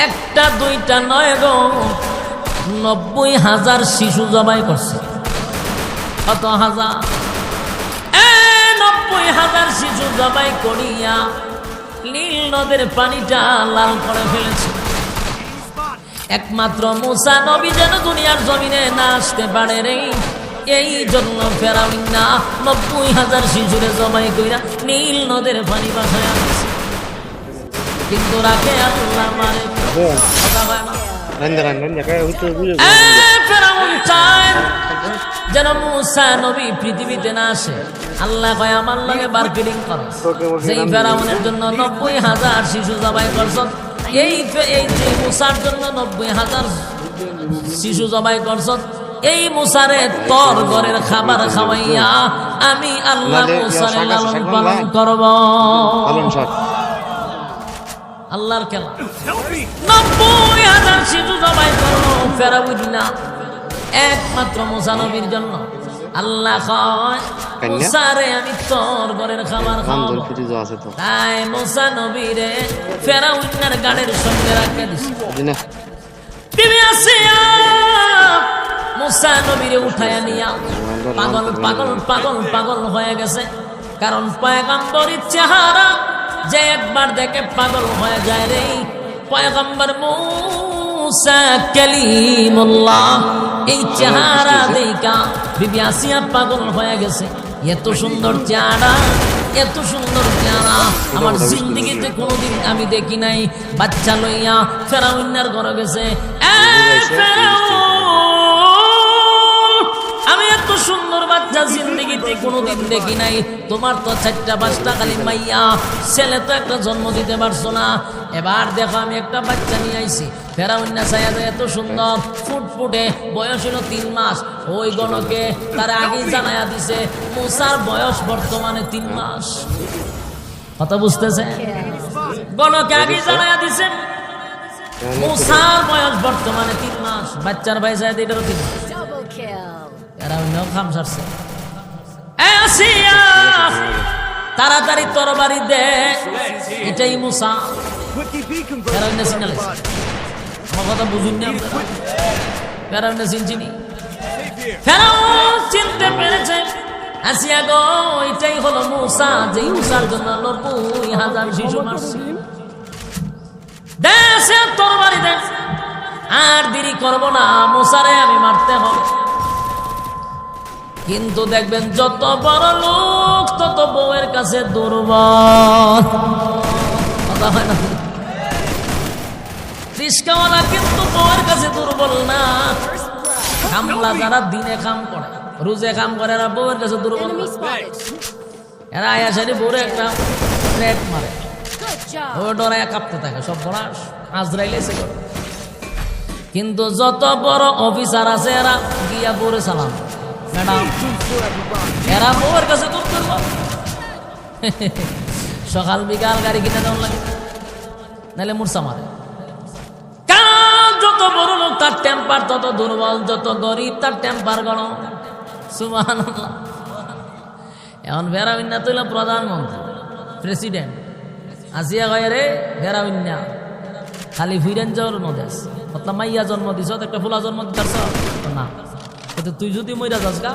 একটা দুইটা নয় গো, 90,000 শিশু জবাই করছে। কত হাজার? 90,000 শিশু জবাই করিয়া নীল নদের পানিটা লাল করে ফেলেছে। একমাত্র মুসা নবী যেন দুনিয়ার জমিনে না আসতে পারে রে, এই জন্য ফেরাউন না 90,000 শিশুরে জবাই কইরা নীল নদের পানি বাসায় আনছে। কিন্তু রাখে আল্লাহ মারে ফেরাউন চায় যেন মুসা নবী পৃথিবীতে না আসে। আল্লাহ কয় আমার লগে মার্কেটিং করো, যেই ফেরাউনের জন্য 90,000 শিশু জবাই করছ, এই যে মুসার জন্য 90,000 শিশু জবাই করছ, এই মুসারে তোর ঘরের খাবার খাওয়াইয়া আমি আল্লাহ মুসারে লালন পালন করব। আল্লাহর খেলা। 90,000 শিশু জবাই করলো ফেরাউন না, একমাত্র মুসা নবীর জন্য। আল্লাহ কয় মুসারে আমি তোর ঘরের খাবার খাওয়াবো। তাই মুসা নবীরে ফেরাউনের গাড়ির সঙ্গে রাখতে দিছে। বিবি আসিয়া মুসা নবীরে উঠায়া নিয়া পাগল পাগল পাগল পাগল হয়ে গেছে। কারণ পয়গম্বরের চেহারা যে একবার দেখে পাগল হয়ে যায় রে। পয়গম্বর মুসা কালিমুল্লাহ, এই চেহারা দেখা বিবি আসিয়া পাগল হয়ে গেছে। এত সুন্দর চেহারা, এত সুন্দর চেহারা আমার জিন্দেগিতে কোনোদিন আমি দেখি নাই। বাচ্চা লইয়া ফেরাউনের ঘরে গেছে। আমি এত সুন্দর বাচ্চা জিন্দেগিতে কোনোদিন দেখি নাই। তোমার তো 4টা-5টা খালি মাইয়া, ছেলে তো একটা জন্ম দিতে পারছো না। এবার দেখো আমি একটা বাচ্চা নিয়ে আইছি। ফেরাউন এত সুন্দর ফুটফুটে, বয়স হলো 3 মাস। ওই গণকে তার আগেই জানাইয়া দিছে মুসার বয়স বর্তমানে 3 মাস। কথা বুঝতেছে? গণকে আগেই জানাইয়া দিছে মুসার বয়স বর্তমানে 3 মাস। বাচ্চার বয়স এটারও 3 মাস। তাড়াতাড়ি তরবারি দে, এটাই মুসা। আমার কথা বুঝুন না, ফেরাউন চিনি, ফেরাউন চিনতে পেরেছে। আসিয়া গো, এটাই হলো মুসা, যেই মুসার জন্য 90,000 শিশু মারছে। দেশে তরবারি দে, আর দেরি করবো না, মুসারে আমি মারতে হবে। কিন্তু দেখবেন যত বড় লোক তত বউয়ের কাছে দুর্বল। কথা হয় না? রিস্কাওয়ালা কিন্তু বউয়ের কাছে দুর্বল না। কামলা যারা দিনে কাম করে, রোজে কাম করে, এরা বউয়ের কাছে দুর্বল। এরা আয়াসারি বউরে একটা ট্রেক মারে, ও ডরায় কাঁপতে থাকে, সব বড় আজরাইল এসে করে। কিন্তু যত বড় অফিসার আছে এরা গিয়া বউরে সালাম, ম্যাডাম, এরা বউয়ের কাছে দুধ করবো। সকাল বিকাল গাড়ি কিনে দেওয়া লাগে, নাহলে মুরসা মারে। কারণ যত বড় লোক তার টেম্পার তত দুর্বল, যত গরিব তার টেম্পার গরম। সুবহানাল্লাহ। এখন ফেরাউন তো হলো প্রধানমন্ত্রী, প্রেসিডেন্ট। আসিয়া কয় রে ফেরাউন খালি ফিরেন যাওয়ার নদেশ, মতলব মাইয়া জন্ম দিছ, একটা ফুলা জন্ম দিচ্ছ না। কিন্তু তুই যদি মইরা যাস গা,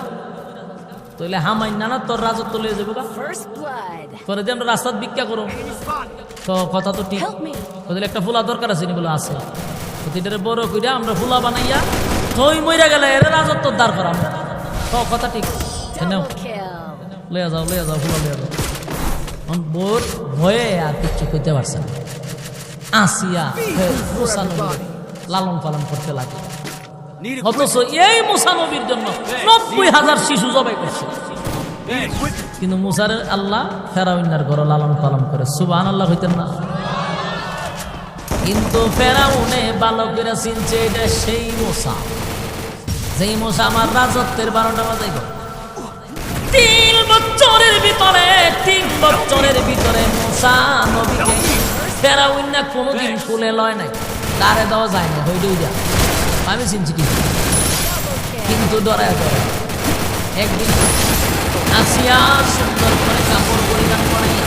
তাহলে হামাই না তোর রাজত্ব লয়ে যাবো গা। তোরে যে আমরা রাস্তাত ভিক্ষা করো, তো কথা তো ঠিক। তাহলে একটা ফুলা দরকার আছে নি? বলে আছে। এটারে বড় কইরা আমরা ফুলা বানাইয়া তুই মইরা গেলে এর রাজত্ব দাঁড় করাম। তো কথা ঠিক, লইয়া যাও, লইয়া যাও, ফুলা লইয়া যাও। বোর ভয়ে আর কিচ্ছু কইতে পারছে না। আসিয়া লালন পালন করতে লাগে। অথচ এই মুসা নবীর জন্য 90,000 শিশু জবাই করছে। কিন্তু মুসার আল্লাহ ফেরাউনের ঘর লালন পালন করে। সুবহানাল্লাহ হইতেন না? কিন্তু ফেরাউনে বালকেরা চিনছে এটা সেই মুসা, যেই মুসা আমার রাজত্বের 12টা বাজাই। 3 বছরের ভিতরে মুসা নবীকে ফেরাউন না কোনোদিন কুলে লয় নাই, তারে দেওয়া যায় না। হইলেই যা আমি চিনছি কি, কিন্তু ডরায় একদিন আসিয়া সুন্দর করে কাপড় পরিধান করাইয়া